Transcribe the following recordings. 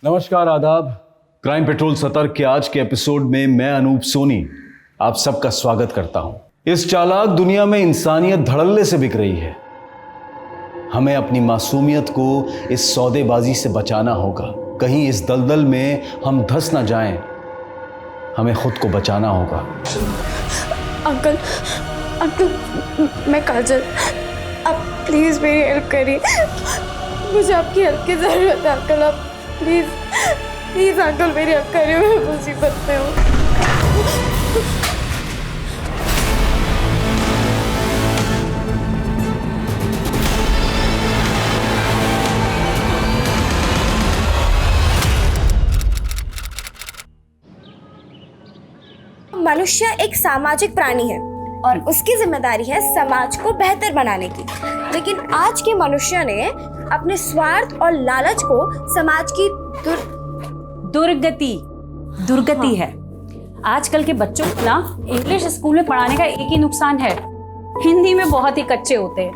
नमस्कार, आदाब। Crime petrol सतर्क के आज के एपिसोड में मैं अनूप सोनी आप सबका स्वागत करता हूं। इस चालाक दुनिया में इंसानियत धड़ल्ले से बिक रही है। हमें अपनी मासूमियत को इस सौदेबाजी से बचाना होगा। कहीं इस दलदल में हम धंस ना जाएं। हमें खुद को बचाना होगा। अंकल मैं काजल, आप प्लीज़ मेरी हेल्प करिए। मुझे आपकी हेल्प की ज़रूरत है अंकल। आप प्लीज़ अंकल मेरी हेल्प करिए, मैं मुसीबत में हूँ। मनुष्य एक सामाजिक प्राणी है और उसकी जिम्मेदारी है समाज को बेहतर बनाने की। लेकिन आज के मनुष्य ने अपने स्वार्थ और लालच को समाज की दुर्गति है। आजकल के बच्चों को ना इंग्लिश स्कूल में पढ़ाने का एक ही नुकसान है, हिंदी में बहुत ही कच्चे होते हैं।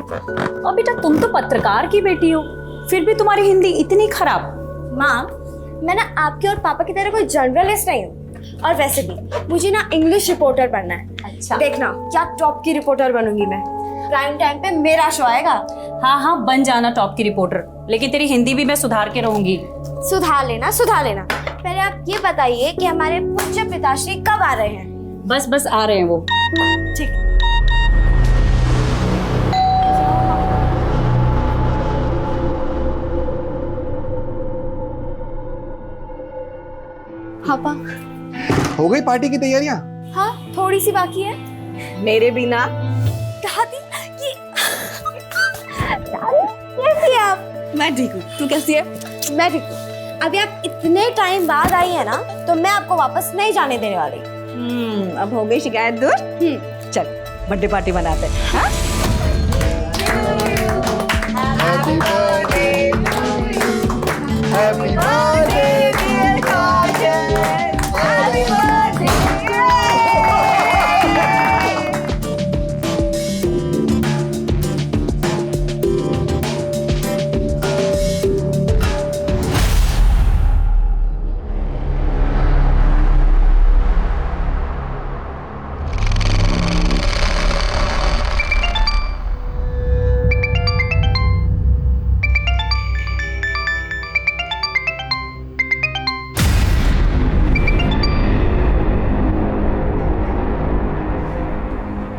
और बेटा तुम तो पत्रकार की बेटी हो, फिर भी तुम्हारी हिंदी इतनी खराब। माँ, मैं ना आपके और पापा की तरह कोई जर्नलिस्ट नहीं हूँ। और वैसे भी मुझे ना इंग्लिश रिपोर्टर बनना है। अच्छा। देखना क्या टॉप की रिपोर्टर बनूंगी मैं। प्राइम टाइम पे मेरा शो आएगा। हाँ बन जाना टॉप की रिपोर्टर, लेकिन तेरी हिंदी भी मैं सुधार के रहूंगी। सुधार लेना। पहले आप ये बताइए कि हमारे पूज्य पिताश्री कब आ रहे हैं? बस आ रहे हैं वो। ठीक। पापा, हो गई पार्टी की तैयारियां? हाँ थोड़ी सी बाकी है। मेरे बिना दादी ये कैसी है आप? मैं ठीक हूँ, तू कैसी है? मैं ठीक हूँ। अभी आप इतने टाइम बाद आई है ना, तो मैं आपको वापस नहीं जाने देने वाली। अब हो गई शिकायत दूर। चल बर्थडे पार्टी मनाते हैं। हाँ? Happy birthday, dear Kajal. Happy birthday.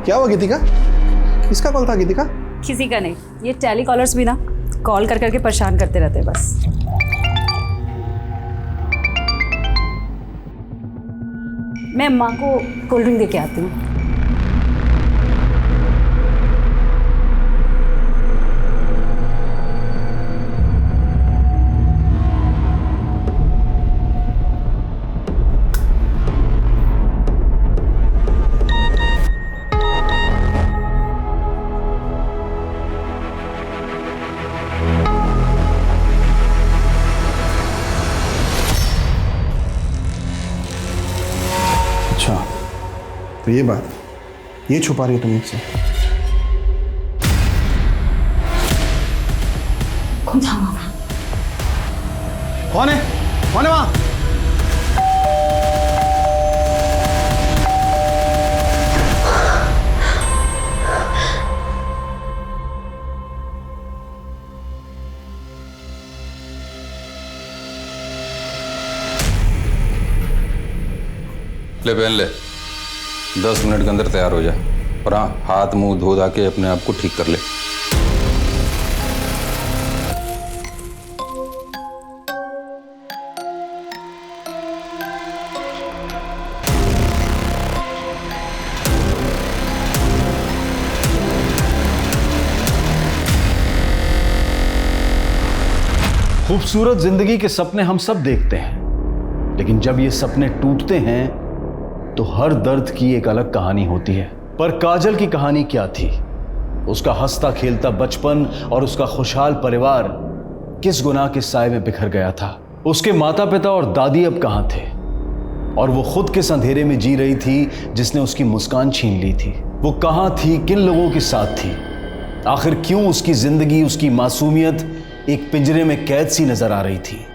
क्या हुआ गीतिका? किसका कॉल था गीतिका? किसी का नहीं, ये टेलीकॉलर्स भी ना कॉल कर करके परेशान करते रहते हैं बस। मैं माँ को कोल्ड ड्रिंक दे के आती हूँ। अच्छा, तो ये बात, ये छुपा रही हो तुम मुझसे? कौन है वहाँ? ले पहन ले, 10 मिनट के अंदर तैयार हो जा। और हाँ, हाथ मुंह धो धा के अपने आप को ठीक कर ले। खूबसूरत जिंदगी के सपने हम सब देखते हैं, लेकिन जब ये सपने टूटते हैं तो हर दर्द की एक अलग कहानी होती है। पर काजल की कहानी क्या थी? उसका हंसता खेलता बचपन और उसका खुशहाल परिवार किस गुनाह के साए में बिखर गया था? उसके माता पिता और दादी अब कहां थे? और वो खुद किस अंधेरे में जी रही थी जिसने उसकी मुस्कान छीन ली थी? वो कहां थी, किन लोगों के साथ थी? आखिर क्यों उसकी जिंदगी, उसकी मासूमियत एक पिंजरे में कैद सी नजर आ रही थी?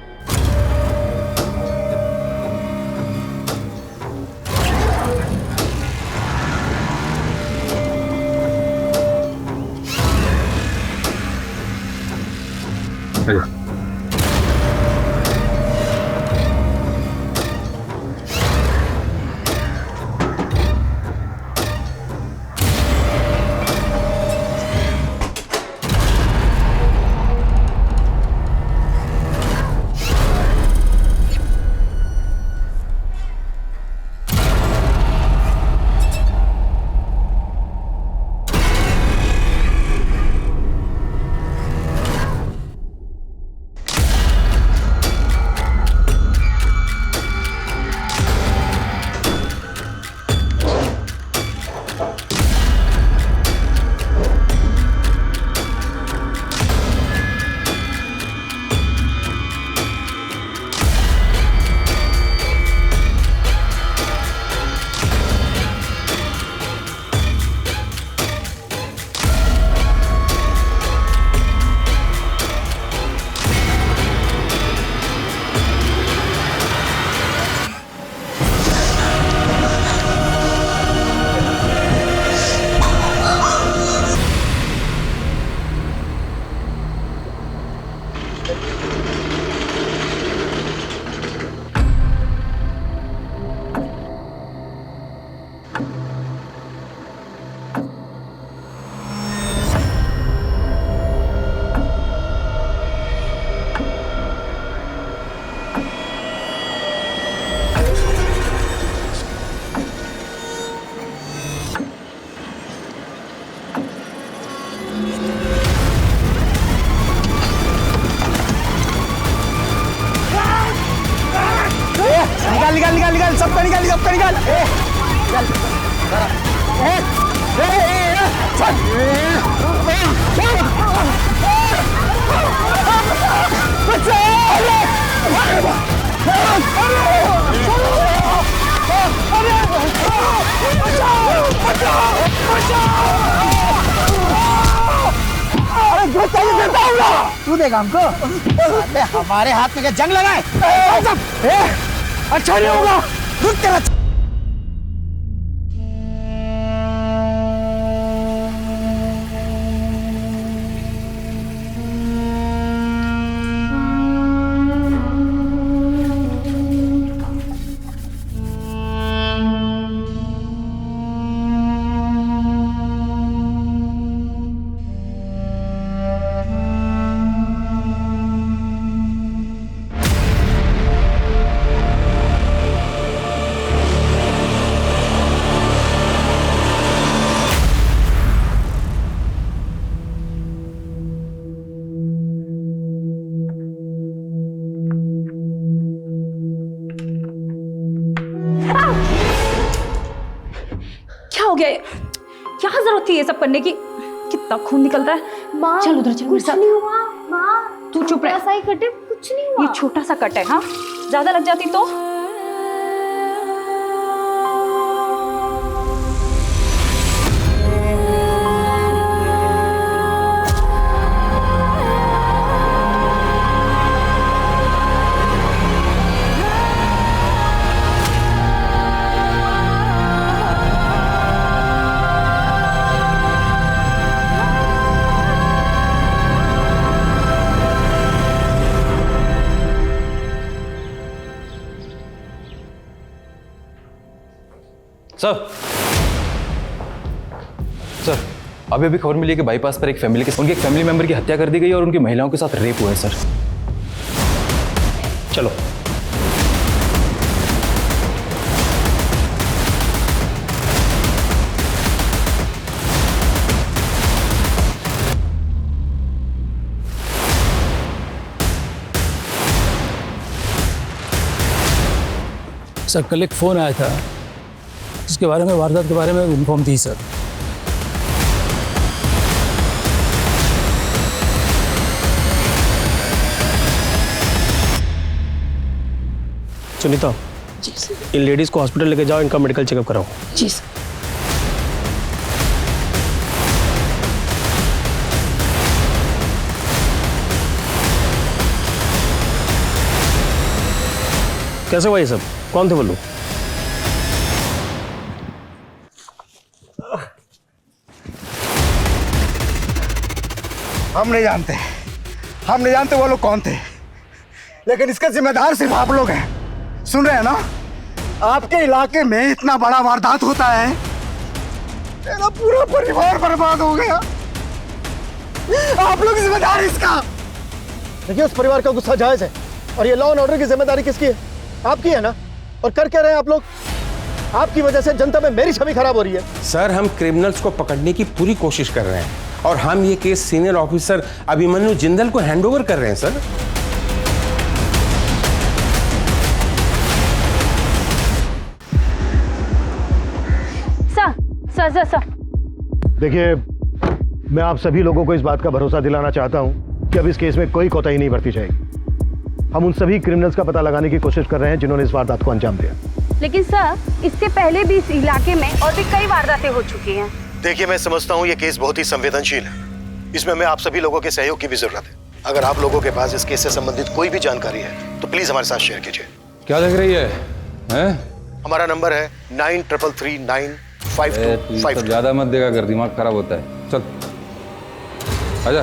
निकाल निकाल निकाल निकाल, सबका निकाल सबका निकाल। तू देगा हमको? अरे हमारे हाथ में क्या जंग लगाए? अच्छा नहीं होगा, रुक तेरा। क्या जरूरत थी ये सब करने की? कितना खून निकल रहा है। माँ, चल उधर चल, कुछ नहीं हुआ माँ, तू चुप रह। ऐसा ही कटे, कुछ नहीं हुआ। ये छोटा सा कट है, हाँ ज्यादा लग जाती तो। सर अभी अभी खबर मिली है कि बाईपास पर उनके एक फैमिली मेंबर की हत्या कर दी गई और उनकी महिलाओं के साथ रेप हुआ है सर। चलो। सर कल एक फ़ोन आया था जिसके बारे में, वारदात के बारे में इन्फॉर्म थी सर। सुनीता, इन लेडीज़ को हॉस्पिटल लेके जाओ, इनका मेडिकल चेकअप कराओ। जी सर। कैसे हुआ ये सब? कौन थे बोलो? हम नहीं जानते वो लोग कौन थे, लेकिन इसका जिम्मेदार सिर्फ आप लोग हैं। सुन रहे हैं ना? आपके इलाके में इतना बड़ा वारदात होता है, मेरा पूरा परिवार बर्बाद हो गया। आप लोग जिम्मेदार इसका। देखिए, उस परिवार का गुस्सा जायज है और ये लॉ एंड ऑर्डर की जिम्मेदारी किसकी है? आपकी है ना? और कर क्या रहे हैं आप लोग? आपकी वजह से जनता में मेरी छवि खराब हो रही है। सर, हम क्रिमिनल्स को पकड़ने की पूरी कोशिश कर रहे हैं और हम ये case senior officer Abhimanyu Jindal को हैंडओवर कर रहे हैं सर। सर देखिए, मैं आप सभी लोगों को इस बात का भरोसा दिलाना चाहता हूं कि अब इस केस में कोई कोताही नहीं बरती जाएगी। हम उन सभी क्रिमिनल्स का पता लगाने की कोशिश कर रहे हैं जिन्होंने इस वारदात को अंजाम दिया। लेकिन सर, इससे पहले भी इस इलाके में और भी कई वारदातें हो चुकी हैं। देखिए, मैं समझता हूं ये केस बहुत ही संवेदनशील है। इसमें मैं आप सभी लोगों के सहयोग की भी जरूरत है। अगर आप लोगों के पास इस केस से संबंधित कोई भी जानकारी है तो प्लीज हमारे साथ शेयर कीजिए। क्या देख रही है? हमारा नंबर है 93339525। ज्यादा मत देगा कर, दिमाग खराब होता है। चल आजा।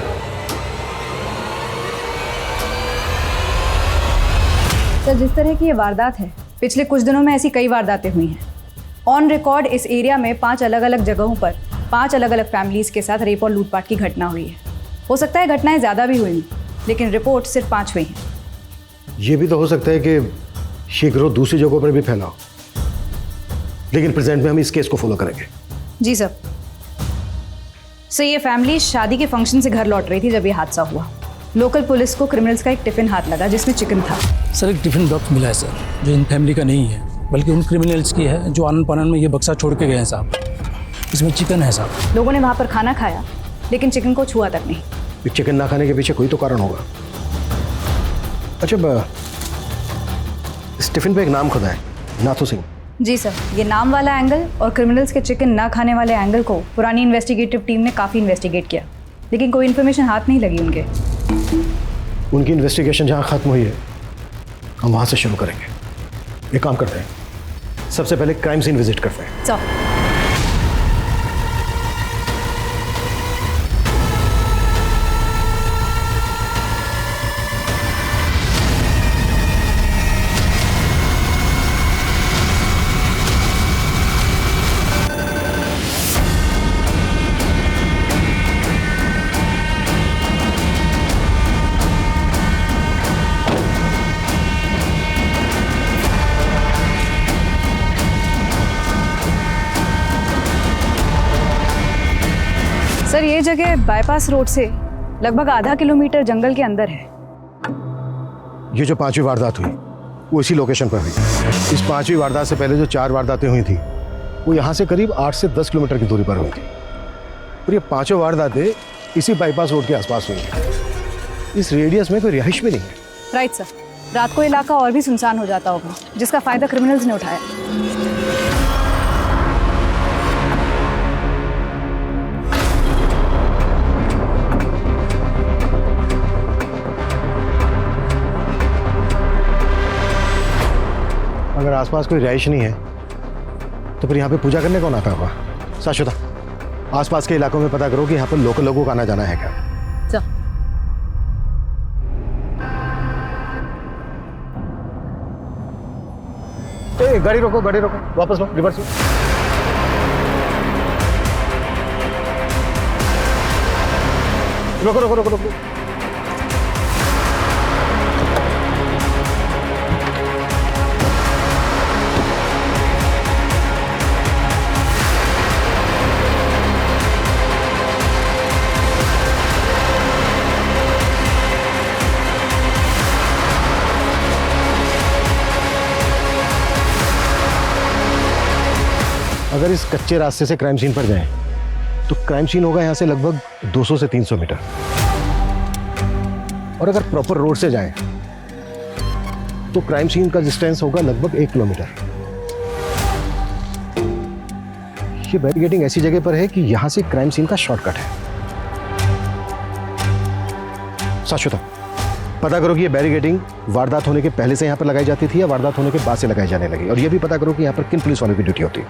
सर, जिस तरह की ये वारदात है, पिछले कुछ दिनों में ऐसी कई वारदातें हुई हैं। ऑन रिकॉर्ड इस एरिया में 5 अलग अलग जगहों पर 5 अलग अलग फैमिलीज के साथ रेप और लूटपाट की घटना हुई है। हो सकता है घटनाएं ज़्यादा भी हुई, लेकिन रिपोर्ट सिर्फ 5 हुई हैं। ये भी तो हो सकता है कि शीघ्र दूसरी जगहों पर भी फैला हो, लेकिन प्रेजेंट में हम इस केस को फॉलो करेंगे। जी सर। ये फैमिली शादी के फंक्शन से घर लौट रही थी जब ये हादसा हुआ। लोकल पुलिस को क्रिमिनल्स का एक टिफिन हाथ लगा जिसमें चिकन था। सर एक टिफिन बॉक्स मिला है सर, जो इन फैमिली का नहीं है बल्कि उन क्रिमिनल्स की है जो आनंद पानन में ये बक्सा छोड़ के गए हैं साहब। इसमें चिकन है साहब। लोगों ने वहाँ पर खाना खाया लेकिन चिकन को छुआ तक नहीं। ये चिकन ना खाने के पीछे कोई तो कारण होगा। अच्छा, इस टिफिन पे एक नाम खुदा है, नाथू सिंह। जी सर, ये नाम वाला एंगल और क्रिमिनल्स के चिकन ना खाने वाले एंगल को पुरानी इन्वेस्टिगेटिव टीम ने काफ़ी इन्वेस्टिगेट किया लेकिन कोई इन्फॉर्मेशन हाथ नहीं लगी उनके। उनकी इन्वेस्टिगेशन जहाँ खत्म हुई है हम वहाँ से शुरू करेंगे। एक काम करते हैं, सबसे पहले क्राइम सीन विजिट करते हैं। चलो। सर ये जगह बाईपास रोड से लगभग आधा किलोमीटर जंगल के अंदर है। ये जो 5वीं वारदात हुई वो इसी लोकेशन पर हुई। इस 5वीं वारदात से पहले जो 4 वारदातें हुई थी वो यहाँ से करीब 8 से 10 किलोमीटर की दूरी पर हुई थी और ये 5 वारदातें इसी बाईपास रोड के आसपास हुई हैं। इस रेडियस में कोई रिहाइश भी नहीं है। राइट सर, रात को इलाका और भी सुनसान हो जाता होगा जिसका फायदा क्रिमिनल्स ने उठाया। अगर आसपास कोई रिहाइश नहीं है तो फिर यहाँ पे पूजा करने कौन आता होगा? शाश्वता, आसपास के इलाकों में पता करो कि यहाँ पर लोकल लोगों का आना जाना है क्या। ए, गाड़ी रोको, वापस लो, रिवर्स लो। रोको। अगर इस कच्चे रास्ते से क्राइम सीन पर जाएं तो क्राइम सीन होगा यहाँ से लगभग 200 से 300 मीटर और अगर प्रॉपर रोड से जाएं तो क्राइम सीन का डिस्टेंस होगा लगभग 1 किलोमीटर। ये बैरिकेडिंग ऐसी जगह पर है कि यहाँ से क्राइम सीन का शॉर्टकट है। शाश्वता, पता करो कि ये बैरिकेडिंग वारदात होने के पहले से यहाँ पर लगाई जाती थी या वारदात होने के बाद से लगाई जाने लगी, और ये भी पता करो कि यहाँ पर किन पुलिस वालों की ड्यूटी होती है।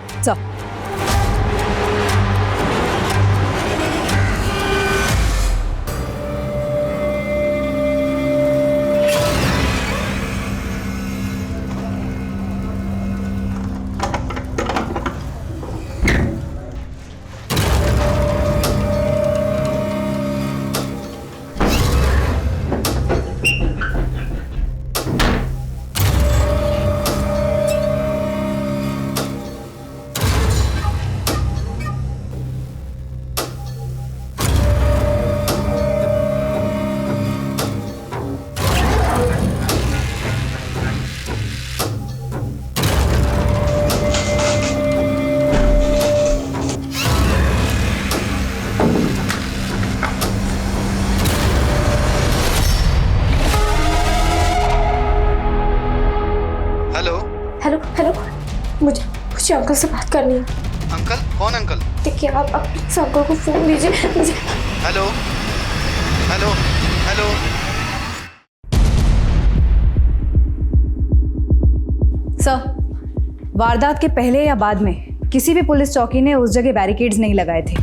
हेलो, मुझे अंकल से बात करनी है। अंकल? कौन अंकल? देखिए आप प्लीज अंकल को फोन दीजिए मुझे। हेलो। सर, वारदात के पहले या बाद में किसी भी पुलिस चौकी ने उस जगह बैरिकेड्स नहीं लगाए थे।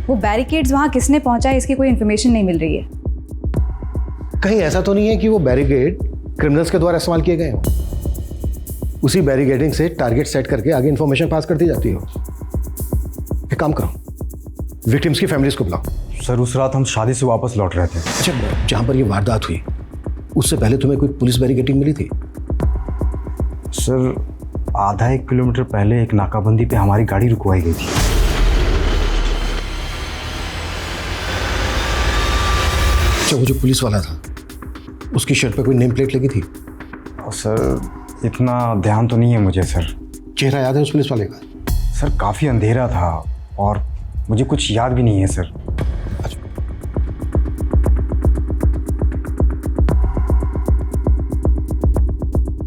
वो बैरिकेड्स वहां किसने पहुंचाए इसकी कोई इन्फॉर्मेशन नहीं मिल रही है। कहीं ऐसा तो नहीं है कि वो बैरिकेड क्रिमिनल्स के द्वारा इस्तेमाल किए गए हो? उसी बैरिकेडिंग से टारगेट सेट करके आगे इंफॉर्मेशन पास कर दी जाती हो। एक काम करो, विक्टिम्स की फैमिलीज को बुलाओ। सर उस रात हम शादी से वापस लौट रहे थे। अच्छा, जहां पर ये वारदात हुई उससे पहले तुम्हें कोई पुलिस बैरिकेडिंग मिली थी? सर आधा 1 किलोमीटर पहले एक नाकाबंदी पे हमारी गाड़ी रुकवाई गई थी। अच्छा, वो जो पुलिस वाला था उसकी शर्ट पे कोई नेम प्लेट लगी थी? सर इतना ध्यान तो नहीं है मुझे सर। चेहरा याद है उस पुलिस वाले का? सर काफ़ी अंधेरा था और मुझे कुछ याद भी नहीं है सर।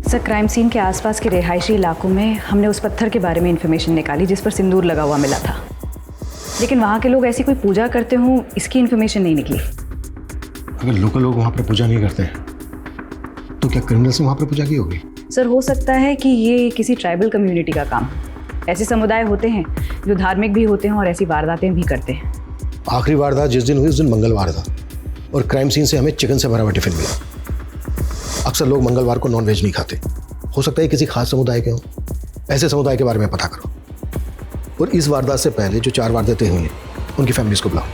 सर, क्राइम सीन के आसपास के रिहायशी इलाकों में हमने उस पत्थर के बारे में इंफॉर्मेशन निकाली जिस पर सिंदूर लगा हुआ मिला था, लेकिन वहाँ के लोग ऐसी कोई पूजा करते हों इसकी इंफॉर्मेशन नहीं निकली। अगर लोकल लोग वहाँ पर पूजा नहीं करते हैं तो क्या क्रिमिनल्स ने वहाँ पर पूजा की होगी? सर, हो सकता है कि ये किसी ट्राइबल कम्युनिटी का काम। ऐसे समुदाय होते हैं जो धार्मिक भी होते हैं और ऐसी वारदातें भी करते हैं। आखिरी वारदात जिस दिन हुई उस दिन मंगलवार था और क्राइम सीन से हमें चिकन से भरा हुआ टिफिन मिला। अक्सर लोग मंगलवार को नॉनवेज नहीं खाते, हो सकता है किसी खास समुदाय के हों। ऐसे समुदाय के बारे में पता करो और इस वारदात से पहले जो 4 वारदातें हुई हैं उनकी फैमिलीज को बुलाओ।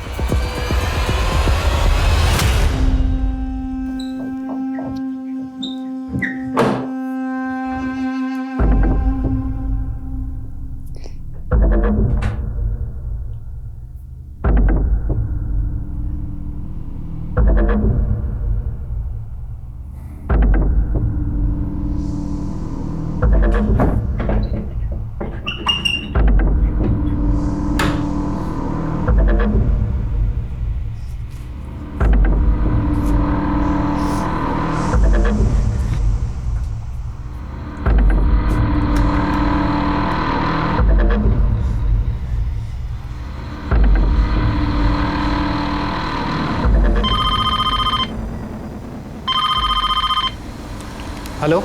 हेलो,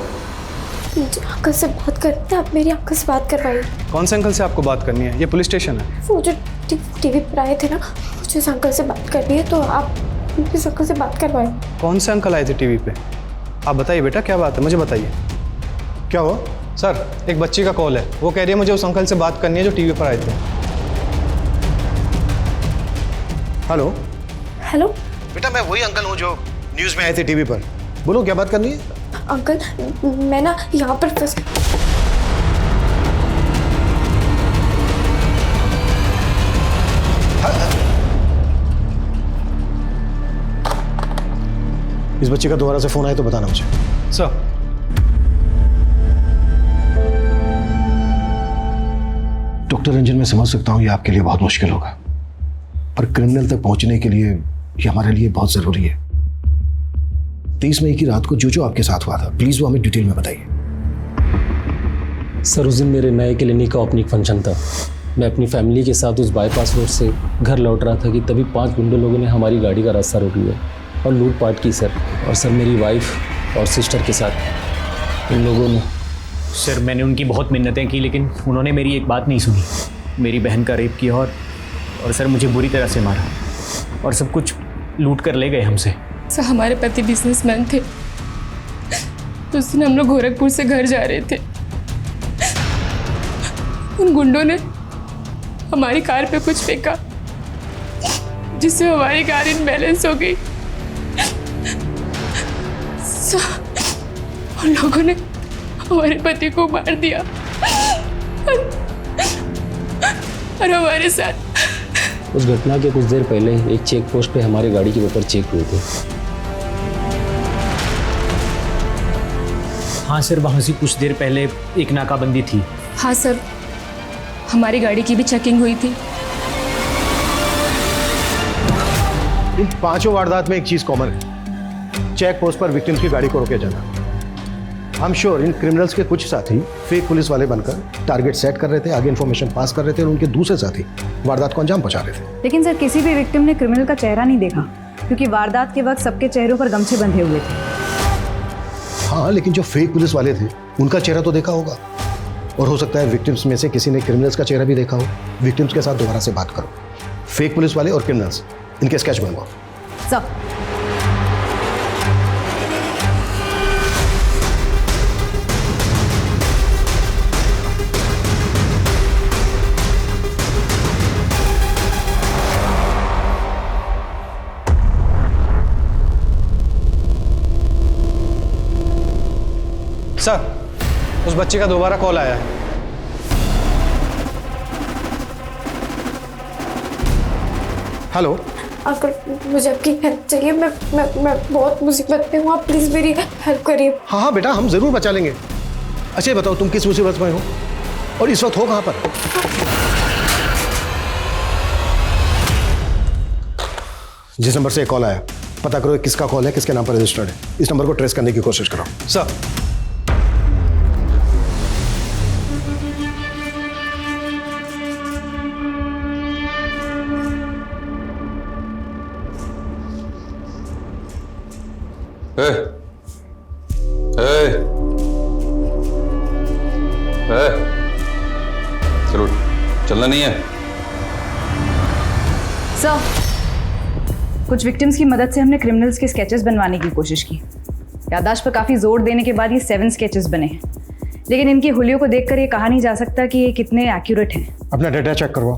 मुझे अंकल से बात करते हैं, आप मेरी अंकल से बात करवाइए। कौन से अंकल से आपको बात करनी है? ये पुलिस स्टेशन है। वो जो टीवी पर आए थे ना, मुझे उस अंकल से बात करनी है, तो आप इस अंकल से बात करवाएं। कौन से अंकल आए थे टीवी पे? आप बताइए बेटा, क्या बात है, मुझे बताइए। क्या हुआ? सर, एक बच्ची का कॉल है, वो कह रही है मुझे उस अंकल से बात करनी है जो टीवी पर आए थे। हेलो हेलो बेटा, मैं वही अंकल हूँ जो न्यूज़ में आए थे टीवी पर। बोलो, क्या बात करनी है? अंकल, मैं ना यहाँ पर फंस। इस बच्चे का दोबारा से फोन आए तो बताना मुझे। सर, डॉक्टर रंजन, मैं समझ सकता हूँ ये आपके लिए बहुत मुश्किल होगा, पर क्रिमिनल तक पहुंचने के लिए ये हमारे लिए बहुत जरूरी है। 23 मई की रात को जो आपके साथ हुआ था, प्लीज वो हमें डिटेल में बताइए। सर, उस दिन मेरे नए क्लिनिक का ओपनिंग फंक्शन था। मैं अपनी फैमिली के साथ उस बाईपास रोड से घर लौट रहा था कि तभी 5 गुंडे लोगों ने हमारी गाड़ी का रास्ता रोक लिया और लूटपाट की सर। और सर, मेरी वाइफ और सिस्टर के साथ इन लोगों ने। सर, मैंने उनकी बहुत मिन्नतें की लेकिन उन्होंने मेरी एक बात नहीं सुनी। मेरी बहन का रेप किया और सर मुझे बुरी तरह से मारा और सब कुछ लूट कर ले गए हमसे। सर, हमारे पति बिजनेसमैन थे, तो उस दिन हम लोग गोरखपुर से घर जा रहे थे। उन गुंडों ने हमारी कार पे कुछ फेंका जिससे हमारी कार इनबैलेंस हो गई। उन लोगों ने हमारे पति को मार दिया और हमारे साथ। उस घटना के कुछ देर पहले एक चेक पोस्ट पे हमारी गाड़ी के पेपर चेक हुए थे। हाँ सर, वहाँ से कुछ देर पहले एक नाकाबंदी थी। हाँ सर, हमारी गाड़ी की भी चेकिंग हुई थी। इन 5 वारदात में एक चीज कॉमन है, चेक पोस्ट पर विक्टिम्स की गाड़ी को रोके जाना। I am sure in criminals के कुछ साथी फेक पुलिस वाले बनकर टारगेट सेट कर रहे थे, आगे इन्फॉर्मेशन पास कर रहे थे और उनके दूसरे साथी वारदात को अंजाम पहुंचा रहे थे। लेकिन सर, किसी भी विक्टिम ने क्रिमिनल का चेहरा नहीं देखा क्योंकि वारदात के वक्त सबके चेहरों पर गमछे बंधे हुए थे। हाँ, लेकिन जो फेक पुलिस वाले थे उनका चेहरा तो देखा होगा और हो सकता है विक्टिम्स में से किसी ने क्रिमिनल्स का चेहरा भी देखा हो। विक्टिम्स के साथ दोबारा से बात करो, फेक पुलिस वाले और क्रिमिनल्स, इनके स्केच बनवाओ। सर, सर, उस बच्चे का दोबारा कॉल आया है। हेलो, अंकल मुझे आपकी हेल्प चाहिए। मैं बहुत मुसीबत में हूँ, आप प्लीज़ मेरी हेल्प करिए। हाँ हाँ बेटा, हम जरूर बचा लेंगे। अच्छा ये बताओ तुम किस मुसीबत में हो और इस वक्त हो कहाँ पर? जिस नंबर से कॉल आया पता करो किसका कॉल है, किसके नाम पर रजिस्टर्ड है। इस नंबर को ट्रेस करने की कोशिश करो। सर चलो चलना नहीं है। सर, कुछ विक्टिम्स की मदद से हमने क्रिमिनल्स के स्केचेस बनवाने की कोशिश की। याददाश्त पर काफ़ी जोर देने के बाद ये 7 स्केचेस बने हैं, लेकिन इनकी हुलियों को देखकर ये कहा नहीं जा सकता कि ये कितने एक्यूरेट हैं। अपना डेटा चेक करवाओ,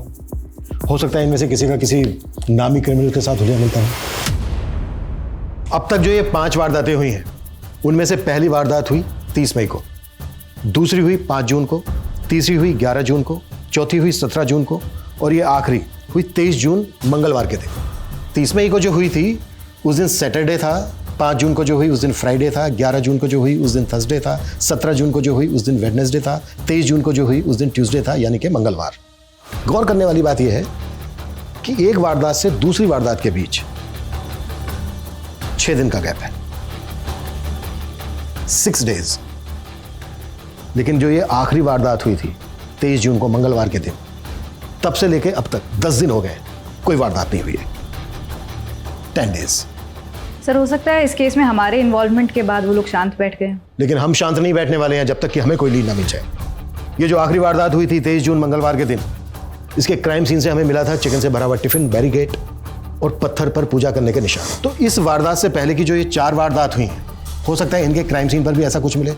हो सकता है इनमें से किसी का किसी नामी क्रिमिनल के साथ हुलिया मिलता है। अब तक जो ये 5 वारदातें हुई हैं उनमें से पहली वारदात हुई 30 मई को, दूसरी हुई 5 जून को, तीसरी हुई 11 जून को, चौथी हुई 17 जून को और ये आखिरी हुई 23 जून मंगलवार के दिन। 30 मई को जो हुई थी उस दिन सैटरडे था, 5 जून को जो हुई उस दिन फ्राइडे था, 11 जून को जो हुई उस दिन थर्सडे था, 17 जून को जो हुई उस दिन वेडनेसडे था, 23 जून को जो हुई उस दिन ट्यूसडे था, यानी कि मंगलवार। गौर करने वाली बात यह है कि एक वारदात से दूसरी वारदात के बीच 6 दिन का गैप है, 6 डेज। लेकिन जो ये आखिरी वारदात हुई थी 23 जून को मंगलवार के दिन, तब से लेके अब तक 10 दिन हो गए, कोई वारदात नहीं हुई है। 10 डेज। सर, हो सकता है इस केस में हमारे इन्वॉल्वमेंट के बाद वो लोग शांत बैठ गए। लेकिन हम शांत नहीं बैठने वाले हैं जब तक कि हमें कोई लीड ना मिल जाए। ये जो आखिरी वारदात हुई थी 23 जून मंगलवार के दिन, इसके क्राइम सीन से हमें मिला था चिकन से भरा हुआ टिफिन, बैरिकेड और पत्थर पर पूजा करने के निशान। तो इस वारदात से पहले की जो ये 4 वारदात हुई हैं, हो सकता है इनके क्राइम सीन पर भी ऐसा कुछ मिले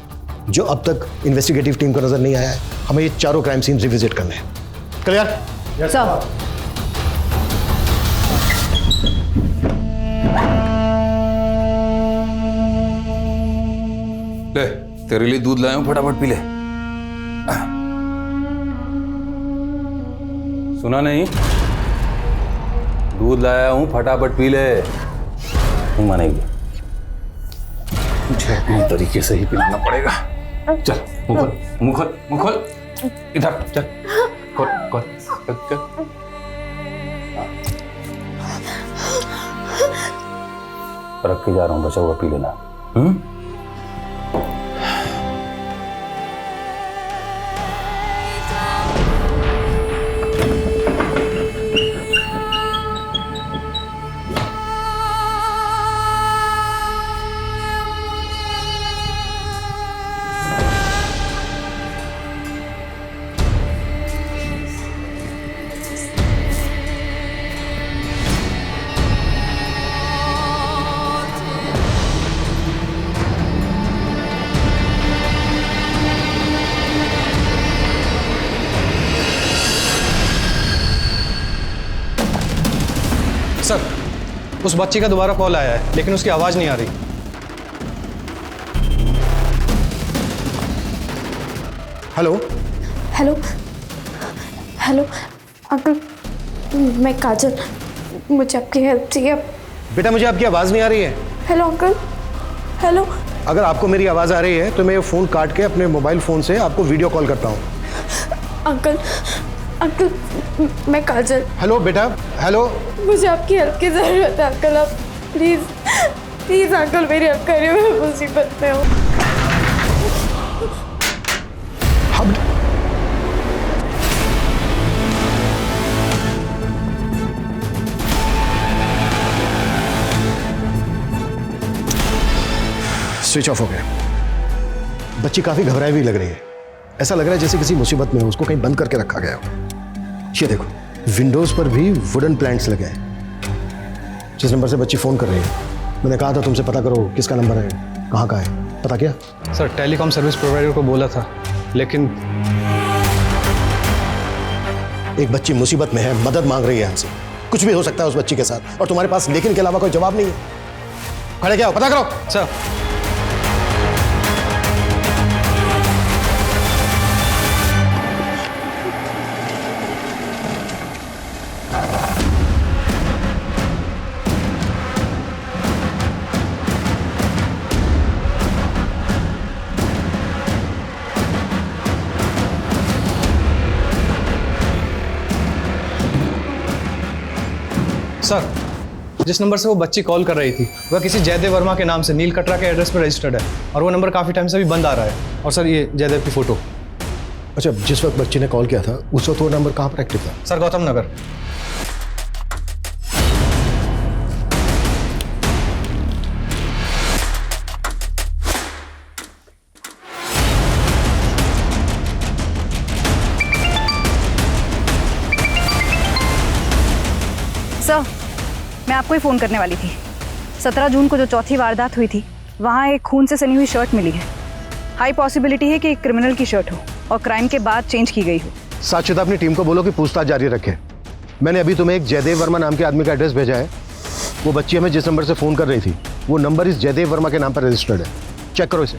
जो अब तक इन्वेस्टिगेटिव टीम को नजर नहीं आया है। हमें ये चारों क्राइम सीन रिविजिट करने हैं। क्लियर? सर, ले तेरे लिए दूध लाया हूं, फटाफट पी ले। सुना नहीं? दूध लाया हूं, फटाफट पी ले। नहीं मानेगी, मुझे अपने तरीके से ही पिलाना पड़ेगा। चल मुंह खोल, मुंह खोल, मुंह खोल, इधर चल, खोल खोल खोल। रख के जा रहा हूं, बचा हुआ पी लेना। सर, उस बच्ची का दोबारा कॉल आया है, लेकिन उसकी आवाज़ नहीं आ रही। हेलो हेलो हेलो अंकल, मैं काजल, मुझे आपकी हेल्प चाहिए। बेटा, मुझे आपकी आवाज़ नहीं आ रही है। Hello uncle, hello. अगर आपको मेरी आवाज़ आ रही है तो मैं फ़ोन काट के अपने मोबाइल फ़ोन से आपको वीडियो कॉल करता हूँ। अंकल अंकल, मैं काजल। हेलो बेटा, हेलो। मुझे आपकी हेल्प की ज़रूरत है अंकल, आप प्लीज़ प्लीज़ अंकल मेरी हेल्प करिए, मैं मुसीबत में हूँ। स्विच ऑफ हो गया। बच्ची काफ़ी घबराई हुई लग रही है। ऐसा लग रहा है जैसे किसी मुसीबत में हो, उसको कहीं बंद करके रखा गया हो। ये देखो, विंडोज पर भी वुडन प्लैंक्स लगे हैं। जिस नंबर से बच्ची फ़ोन कर रही है, मैंने कहा था तुमसे पता करो किसका नंबर है, कहाँ का है। पता किया? सर, टेलीकॉम सर्विस प्रोवाइडर को बोला था, लेकिन एक बच्ची मुसीबत में है, मदद मांग रही है हमसे। कुछ भी हो सकता है उस बच्ची के साथ, और तुम्हारे पास लेकिन के अलावा कोई जवाब नहीं है। खड़े क्या हो, पता करो। सर, सर, जिस नंबर से वो बच्ची कॉल कर रही थी वह किसी जयदेव वर्मा के नाम से नील कटरा के एड्रेस पर रजिस्टर्ड है और वो नंबर काफ़ी टाइम से भी बंद आ रहा है। और सर ये जयदेव की फ़ोटो। अच्छा, जिस वक्त बच्ची ने कॉल किया था उस वक्त वो नंबर कहाँ पर एक्टिव था? सर गौतम नगर। सर, मैं आपको ही फ़ोन करने वाली थी। 17 जून को जो चौथी वारदात हुई थी वहाँ एक खून से सनी हुई शर्ट मिली है। हाई पॉसिबिलिटी है कि एक क्रिमिनल की शर्ट हो और क्राइम के बाद चेंज की गई हो। साक्षिता, अपनी टीम को बोलो कि पूछताछ जारी रखे। मैंने अभी तुम्हें एक जयदेव वर्मा नाम के आदमी का एड्रेस भेजा है। वो बच्ची हमें जिस नंबर से फ़ोन कर रही थी वो नंबर इस जयदेव वर्मा के नाम पर रजिस्टर्ड है। चेक करो इसे।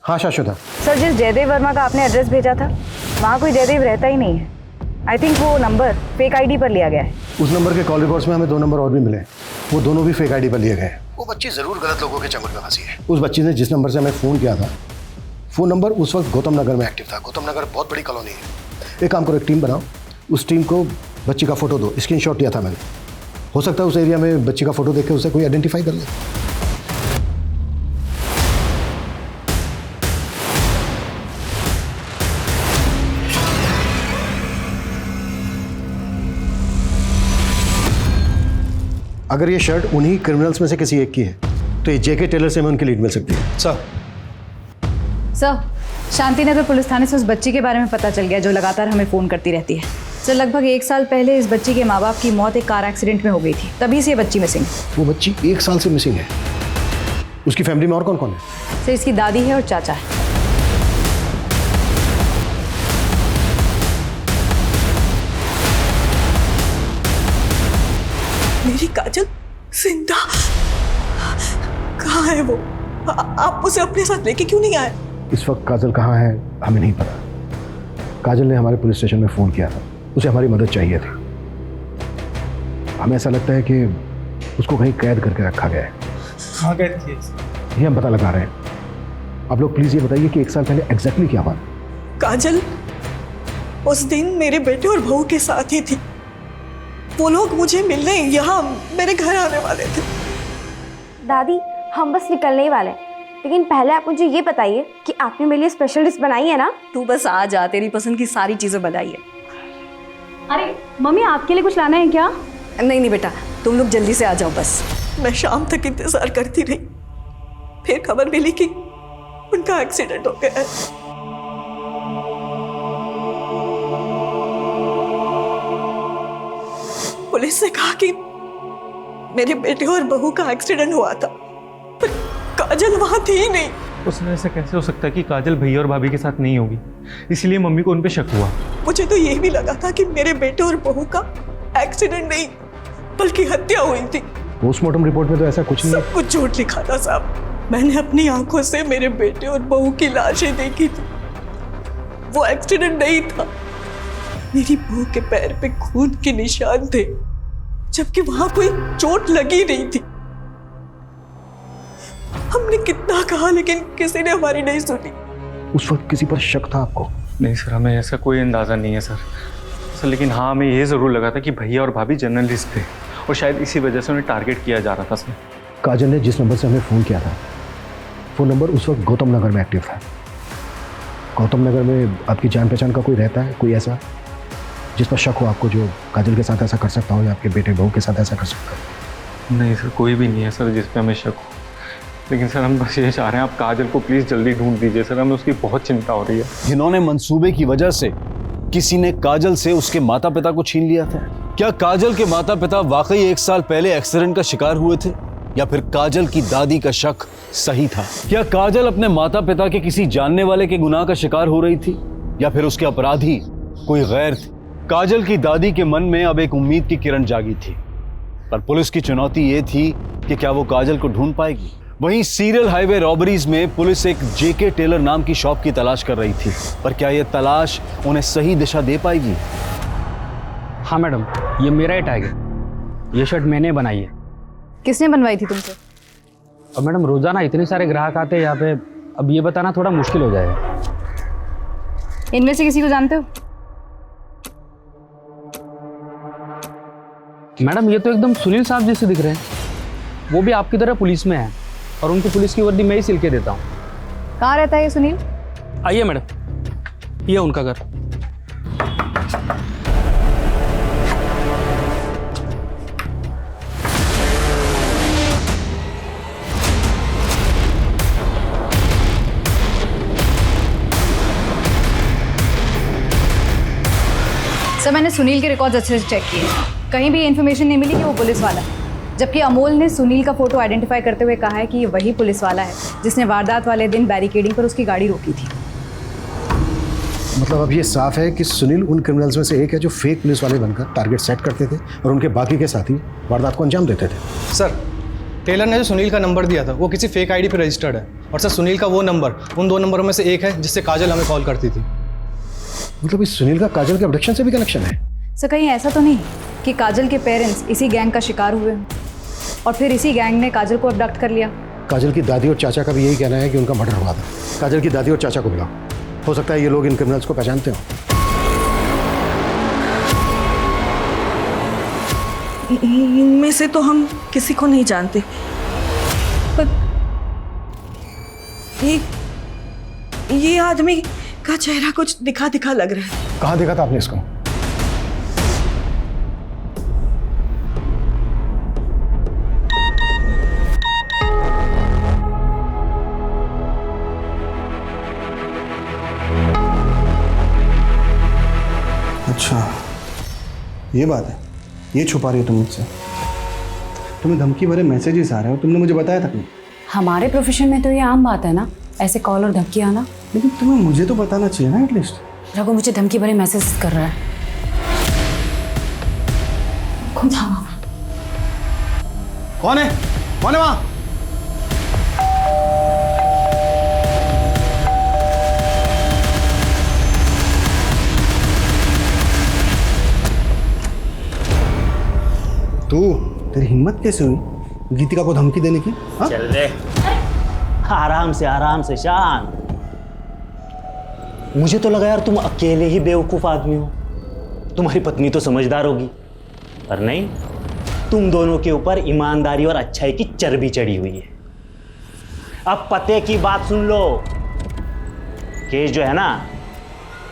हाँ शाश्वता। सर, जिस जयदेव वर्मा का आपने एड्रेस भेजा था वहाँ कोई जयदेव रहता ही नहीं है। आई थिंक वो नंबर फेक आईडी पर लिया गया है। उस नंबर के कॉल रिकॉर्ड्स में हमें 2 नंबर और भी मिले। वो दोनों भी फेक आईडी पर लिए गए। वो बच्ची जरूर गलत लोगों के चंगुल में फंसी है। उस बच्ची ने जिस नंबर से हमें फ़ोन किया था वो नंबर उस वक्त गौतम नगर में एक्टिव था। गौतम नगर बहुत बड़ी कॉलोनी है। एक काम करो, एक टीम बनाओ, उस टीम को बच्ची का फ़ोटो दो। स्क्रीनशॉट लिया था मैंने। हो सकता है उस एरिया में बच्ची का फ़ोटो देख के उसे कोई आइडेंटिफाई कर ले। अगर ये शर्ट उन्हीं क्रिमिनल्स में से किसी एक की है तो ये जेके टेलर से हमें उनकी लीड मिल सकती है। सर, शांतिनगर पुलिस थाने से उस बच्ची के बारे में पता चल गया जो लगातार हमें फ़ोन करती रहती है। सर, लगभग 1 साल पहले इस बच्ची के माँ बाप की मौत एक कार एक्सीडेंट में हो गई थी, तभी से ये बच्ची मिसिंग है। वो बच्ची 1 साल से मिसिंग है। उसकी फैमिली में और कौन कौन है? सर, इसकी दादी है और चाचा है। मेरी काजल जिंदा कहाँ है वो? आप उसे अपने साथ लेके क्यों नहीं आए? इस वक्त काजल कहाँ है हमें नहीं पता। काजल ने हमारे पुलिस स्टेशन में फ़ोन किया था, उसे हमारी मदद चाहिए थी। हमें ऐसा लगता है कि उसको कहीं कैद करके रखा गया है। कहाँ कैद थी? ये हम पता लगा रहे हैं। आप लोग प्लीज़ ये बताइए कि 1 साल पहले एग्जैक्टली क्या हुआ? काजल उस दिन मेरे बेटे और बहू के साथ ही थी। वो लोग मुझे मिलने यहाँ मेरे घर आने वाले थे। दादी, हम बस निकलने ही वाले हैं, लेकिन पहले आप मुझे ये बताइए कि आपने मेरे लिए स्पेशल डिश बनाई है ना? तू बस आ जा, तेरी पसंद की सारी चीज़ें बनाई है। अरे मम्मी, आपके लिए कुछ लाना है क्या? नहीं बेटा, तुम लोग जल्दी से आ जाओ बस। मैं शाम तक इंतजार करती रही, फिर खबर मिली कि उनका एक्सीडेंट हो गया है। पुलिस ने कहा कि मेरे बेटे और बहू का एक्सीडेंट हुआ था, पर काजल वहां थी ही नहीं। उसने ऐसा कैसे हो सकता है कि काजल भैया और भाभी के साथ नहीं होगी? इसलिए मम्मी को उन पे शक हुआ। मुझे तो ये भी लगा था कि मेरे बेटे और बहू का एक्सीडेंट नहीं बल्कि हत्या हुई थी। पोस्टमार्टम रिपोर्ट में तो ऐसा कुछ नहीं। सब कुछ झूठ लिखा था साहब। मैंने अपनी आंखों से मेरे बेटे और बहू की लाशें देखी थी। वो एक्सीडेंट नहीं था। मेरी बहू के पैर पे खून के निशान थे, जबकि वहां कोई चोट लगी नहीं थी। हमने कितना कहा लेकिन किसी ने हमारी नहीं सुनी। उस वक्त किसी पर शक था आपको? नहीं सर, हमें ऐसा कोई अंदाज़ा नहीं है सर। लेकिन हाँ, हमें ये ज़रूर लगा था कि भैया और भाभी जर्नलिस्ट थे और शायद इसी वजह से उन्हें टारगेट किया जा रहा था सर। काजल ने जिस नंबर से हमें फ़ोन किया था वो नंबर उस वक्त गौतम नगर में एक्टिव था। गौतम नगर में आपकी जान पहचान का कोई रहता है, कोई ऐसा जिस पर शक हो आपको, जो काजल के साथ ऐसा कर सकता हो या आपके बेटे बहू के साथ ऐसा कर सकता हो? नहीं सर, कोई भी नहीं है सर जिस पे हमें शक हो। लेकिन सर हम बस ये चाह रहे हैं आप काजल को प्लीज़ जल्दी ढूंढ दीजिए सर, हमें उसकी बहुत चिंता हो रही है। जिन्होंने मंसूबे की वजह से किसी ने काजल से उसके माता पिता को छीन लिया था। क्या काजल के माता पिता वाकई 1 साल पहले एक्सीडेंट का शिकार हुए थे, या फिर काजल की दादी का शक सही था? क्या काजल अपने माता पिता के किसी जानने वाले के गुनाह का शिकार हो रही थी, या फिर उसके अपराधी कोई गैर थे? काजल की दादी के मन में अब एक उम्मीद की किरण जागी थी, पर पुलिस की चुनौती ये थी कि क्या वो काजल को ढूंढ पाएगी। वहीं सीरियल हाईवे रॉबरीज में पुलिस एक जेके टेलर नाम की शॉप की तलाश कर रही थी, पर क्या यह तलाश उन्हें सही दिशा दे पाएगी? हाँ मैडम, ये मेरा ही टैग है। ये शर्ट मैंने बनाई है। किसने बनवाई थी तुमसे? अब मैडम रोजाना इतने सारे ग्राहक आते हैं यहाँ पे, अब ये बताना थोड़ा मुश्किल हो जाएगा। इनमें से किसी को जानते हो? मैडम ये तो एकदम सुनील साहब जैसे दिख रहे हैं। वो भी आपकी तरह पुलिस में है और उनको पुलिस की वर्दी मैं ही सिल के देता हूँ। कहाँ रहता है ये सुनील? आइए मैडम, ये उनका घर। सर मैंने सुनील के रिकॉर्ड्स अच्छे से चेक किए, कहीं भी इन्फॉर्मेशन नहीं मिली कि वो पुलिस वाला है। जबकि अमोल ने सुनील का फोटो आइडेंटिफाई करते हुए कहा है कि ये वही पुलिस वाला है जिसने वारदात वाले दिन बैरिकेडिंग पर उसकी गाड़ी रोकी थी। मतलब अब ये साफ है कि सुनील उन क्रिमिनल्स में से एक है जो फेक पुलिस वाले बनकर टारगेट सेट करते थे और उनके बाकी के साथी वारदात को अंजाम देते थे। सर टेलर ने जो सुनील का नंबर दिया था वो किसी फेक आईडी पर रजिस्टर्ड है, और सर सुनील का वो नंबर उन 2 नंबरों में से एक है जिससे काजल हमें कॉल करती थी। मतलब इस सुनील का काजल के अब्डक्शन से भी कनेक्शन है? सर कहीं ऐसा तो नहीं कि काजल के पेरेंट्स इसी गैंग का शिकार हुए और फिर इसी गैंग ने काजल को अबडक्ट कर लिया? काजल की दादी और चाचा का भी यही कहना है कि उनका मर्डर हुआ था। काजल की दादी और चाचा को बुलाओ, हो सकता है ये लोग इन क्रिमिनल्स को पहचानते हो। इनमें से तो हम किसी को नहीं जानते, पर ये आदमी का चेहरा कुछ दिखा दिखा लग रहा है। कहाँ देखा था आपने इसको? अच्छा ये बात है, ये छुपा रही हो तुम मुझसे? तुम्हें धमकी भरे मैसेजेस आ रहे हो, तुमने मुझे बताया था क्यों? हमारे प्रोफेशन में तो ये आम बात है ना, ऐसे कॉल और धमकी आना। लेकिन तुम्हें मुझे तो बताना चाहिए ना एटलीस्ट। रघु मुझे धमकी भरे मैसेज कर रहा है। कौन है? कौन है वहां? तू, तेरी हिम्मत कैसे हुई गीतिका को धमकी देने की? हा? चल रे, आराम से शांत। मुझे तो लगा यार तुम अकेले ही बेवकूफ आदमी हो, तुम्हारी पत्नी तो समझदार होगी, पर नहीं, तुम दोनों के ऊपर ईमानदारी और अच्छाई की चर्बी चढ़ी हुई है। अब पते की बात सुन लो, केस जो है ना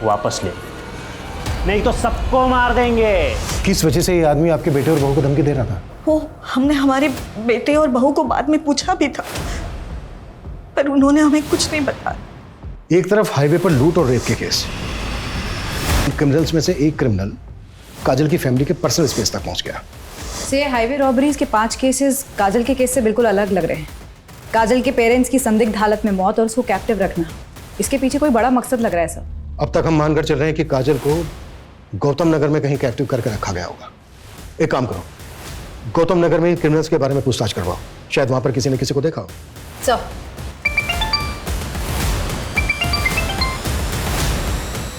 वापस ले, नहीं तो सबको मार देंगे। किस वजह से ये आदमी आपके बेटे और बहू को धमकी दे रहा था? वो हमने हमारे बेटे और बहू को बाद में पूछा भी था, पर उन्होंने हमें कुछ नहीं बताया। एक तरफ हाईवे पर लूट और रेप के केस, क्रिमिनल्स में से एक क्रिमिनल काजल की फैमिली के पर्सनल स्पेस तक पहुंच गया। से हाईवे रॉबरीज के 5 केसेस काजल के केस से बिल्कुल अलग लग रहे हैं। काजल के पेरेंट्स की संदिग्ध हालत में मौत और उसको कैप्टिव रखना, इसके पीछे कोई बड़ा मकसद लग रहा है सर। अब तक हम मानकर चल रहे हैं कि काजल को गौतम नगर में कहीं कैप्टिव करके रखा गया होगा। एक काम करो, गौतम नगर में क्रिमिनल्स के बारे में पूछताछ करवाओ, शायद वहां पर किसी ने किसी को देखा हो। सर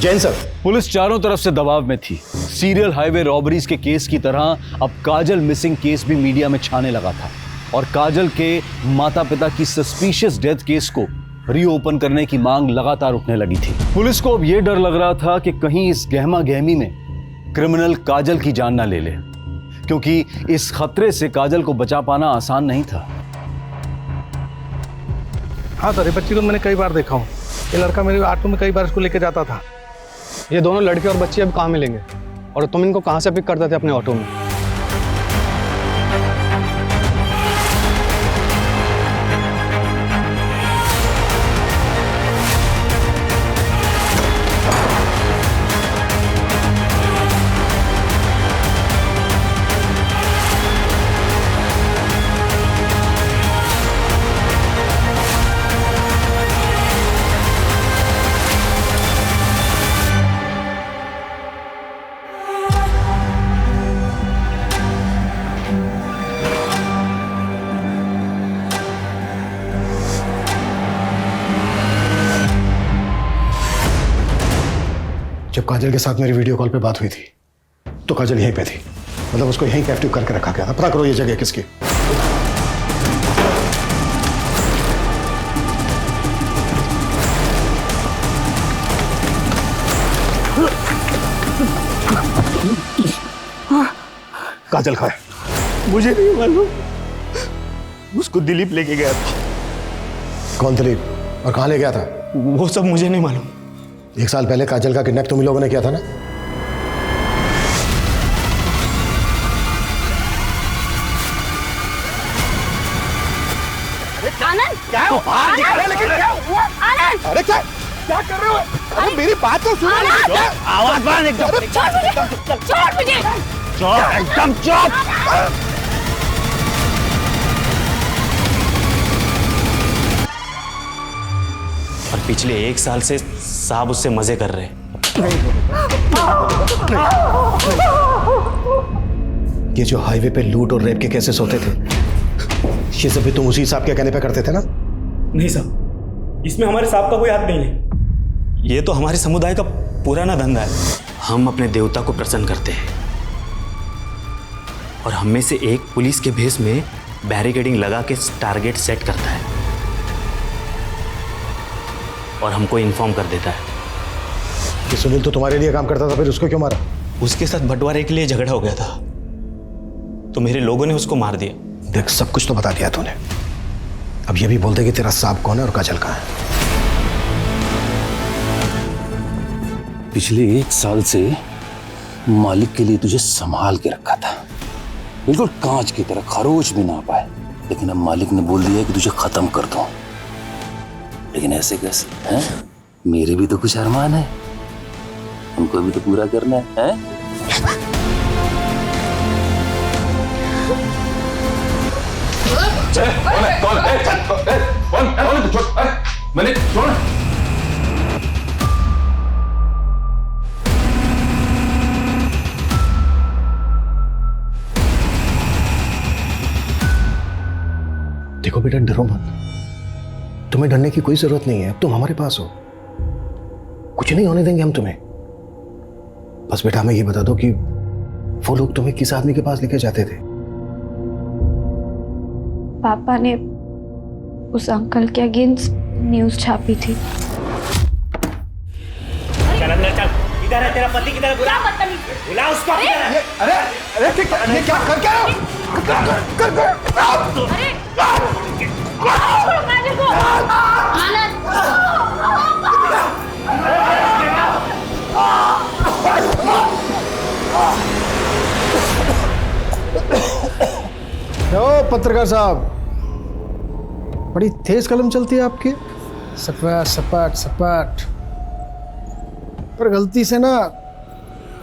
जैन सर, पुलिस चारों तरफ से दबाव में थी। सीरियल हाईवे रॉबरीज के केस की तरह अब काजल मिसिंग केस भी मीडिया में छाने लगा था और काजल के माता पिता की सस्पिशियस डेथ केस को रीओपन करने की मांग लगातार उठने लगी थी। पुलिस को अब यह डर लग रहा था कि कहीं इस गहमा गहमी में क्रिमिनल काजल की जान ना ले ले, क्योंकि इस खतरे से काजल को बचा पाना आसान नहीं था। हाँ सर, ये बच्ची को मैंने कई बार देखा हूँ। ये लड़का मेरे ऑटो में कई बार इसको लेके जाता था। ये दोनों लड़के और बच्ची अब कहाँ मिलेंगे, और तुम इनको कहाँ से पिक करते थे अपने ऑटो में? जब काजल के साथ मेरी वीडियो कॉल पे बात हुई थी तो काजल यहीं पे थी, मतलब उसको यहीं कैप्टिव करके रखा गया था। पता करो ये जगह किसकी। काजल खाए। मुझे नहीं मालूम, उसको दिलीप लेके गया था। कौन दिलीप और कहाँ ले गया था? वो सब मुझे नहीं मालूम। 1 साल पहले काजल का किडनैप तुम लोगों ने किया था ना? आनंद क्या है? बाहर दिखा रहे लेकिन क्या हुआ? आनंद अरे क्या कर रहे हो? अरे मेरी बात तो सुनो। आवाज बंद एकदम। छोड़ मुझे, छोड़ मुझे। चुप, एकदम चुप। और पिछले 1 साल से साहब उससे मजे कर रहे हैं। ये जो हाईवे पे लूट और रेप के केसेस होते थे, ये सब भी तुम उसी साहब के कहने पे करते थे ना? नहीं साहब, इसमें हमारे साहब का कोई हाथ नहीं है। ये तो हमारे समुदाय का पुराना धंधा है। हम अपने देवता को प्रसन्न करते हैं और हम में से एक पुलिस के भेष में बैरिकेडिंग लगा के टारगेट सेट करता है और हमको इन्फॉर्म कर देता है। कि सुनील तो तुम्हारे लिए काम करता था, फिर उसको क्यों मारा? उसके साथ बंटवारे के लिए झगड़ा हो गया था तो मेरे लोगों ने उसको मार दिया। देख, सब कुछ तो बता दिया तूने, अब ये भी बोल दे कि तेरा साहब कौन है और काजल कहाँ है। पिछले 1 साल से मालिक के लिए तुझे संभाल के रखा था, बिल्कुल कांच की तरह, खरोच भी ना पाए, लेकिन अब मालिक ने बोल दिया कि तुझे खत्म कर दूं। लेकिन ऐसे कैसे हैं? मेरे भी तो कुछ अरमान है, उनको भी तो पूरा करना है, मैंने छोड़। देखो बेटा, डरो मत, तुम्हें डरने की कोई जरूरत नहीं है। अब तुम हमारे पास हो, कुछ नहीं होने देंगे हम तुम्हें। बस बेटा हमें ये बता दो कि वो लोग तुम्हें किस आदमी के पास लेके जाते थे? पापा ने उस अंकल के अगेंस्ट न्यूज छापी थी। चल अंदर चल। किधर है तेरा पति? किधर है? बुला उसको। अरे अरे क्या कर क्या? पत्रकार साहब, बड़ी तेज कलम चलती है आपकी। सपाट सपाट सपाट, पर गलती से ना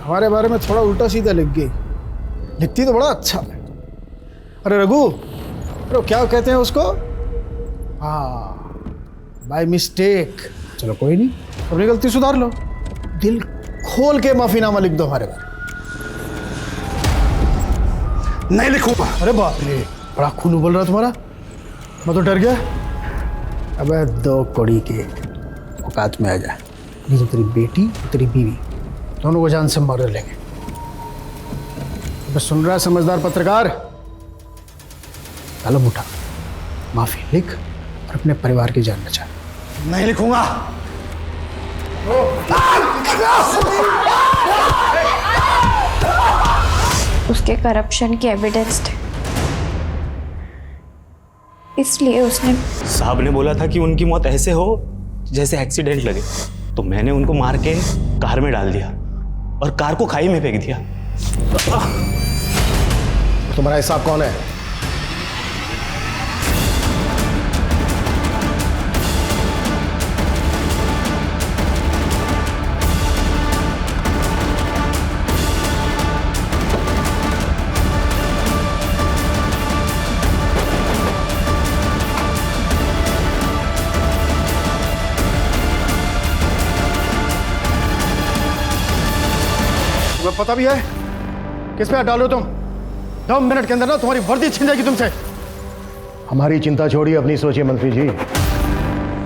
हमारे बारे में थोड़ा उल्टा सीधा लिख गई। लिखती तो बड़ा अच्छा है। अरे रघु, अरे क्या कहते हैं उसको? हाँ, बाय मिस्टेक। चलो कोई नहीं, अपनी गलती सुधार लो। दिल खोल के माफीनामा लिख दो हमारे बारे। नहीं लिखूंगा। अरे बाप रे, बड़ा खून उबल रहा तुम्हारा, मैं तो डर गया। अबे 2 कौड़ी के औकात में आ जा, नहीं तो तेरी बेटी और तेरी बीवी दोनों को जान से मार लेंगे। अबे सुन रहा है समझदार पत्रकार? कलम उठा, माफी लिख और अपने परिवार की जान बचा। नहीं लिखूंगा। उसके करप्शन की एविडेंस थे, इसलिए उसने। साहब ने बोला था कि उनकी मौत ऐसे हो जैसे एक्सीडेंट लगे, तो मैंने उनको मार के कार में डाल दिया और कार को खाई में फेंक दिया। तुम्हारा हिसाब कौन है? तुम्हें पता भी है किस पे हाथ डालो तुम? 2 मिनट के अंदर ना तुम्हारी वर्दी छिन जाएगी तुमसे। हमारी चिंता छोड़िए, अपनी सोचिए मंत्री जी।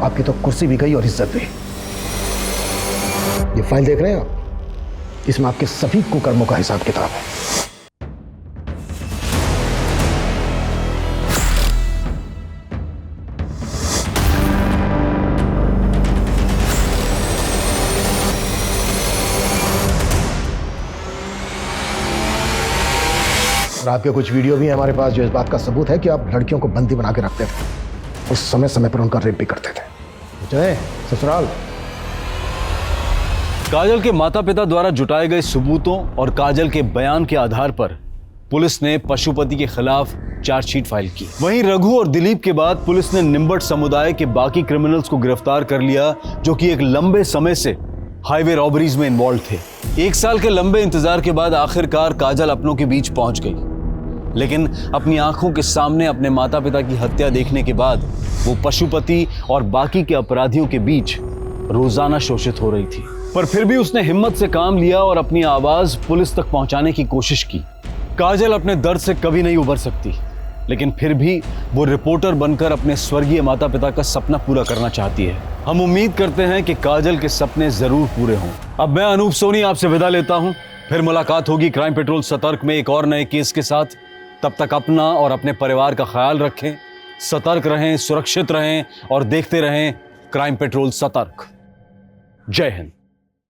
आपकी तो कुर्सी भी गई और इज्जत भी। ये फाइल देख रहे हैं आप? इसमें आपके सभी कुकर्मों का हिसाब किताब है। और आपके कुछ वीडियो भी है हमारे पास जो इस बात का सबूत है कि आप लड़कियों को बंदी बना के रखते थे और समय समय पर उनका रेप भी करते थे। चले ससुराल। काजल के माता पिता द्वारा जुटाए गए सबूतों और काजल के बयान के आधार पर पुलिस ने पशुपति के खिलाफ चार्जशीट फाइल की। वहीं रघु और दिलीप के बाद पुलिस ने निम्बट समुदाय के बाकी क्रिमिनल्स को गिरफ्तार कर लिया जो कि एक लंबे समय से हाईवे रॉबरीज में इन्वॉल्व थे। 1 साल के लंबे इंतजार के बाद आखिरकार काजल अपनों के बीच पहुंच गई, लेकिन अपनी आंखों के सामने अपने माता पिता की हत्या देखने के बाद वो पशुपति और बाकी के अपराधियों के बीच रोजाना शोषित हो रही थी। पर फिर भी उसने हिम्मत से काम लिया और अपनी आवाज पुलिस तक पहुंचाने की कोशिश की। काजल अपने दर्द से कभी नहीं उबर सकती, लेकिन फिर भी वो रिपोर्टर बनकर अपने स्वर्गीय माता पिता का सपना पूरा करना चाहती है। हम उम्मीद करते हैं कि काजल के सपने जरूर पूरे हों। अब मैं अनूप सोनी आपसे विदा लेता हूं। फिर मुलाकात होगी क्राइम पेट्रोल सतर्क में एक और नए केस के साथ। तब तक अपना और अपने परिवार का ख्याल रखें, सतर्क रहें, सुरक्षित रहें और देखते रहें क्राइम पेट्रोल सतर्क। जय हिंद।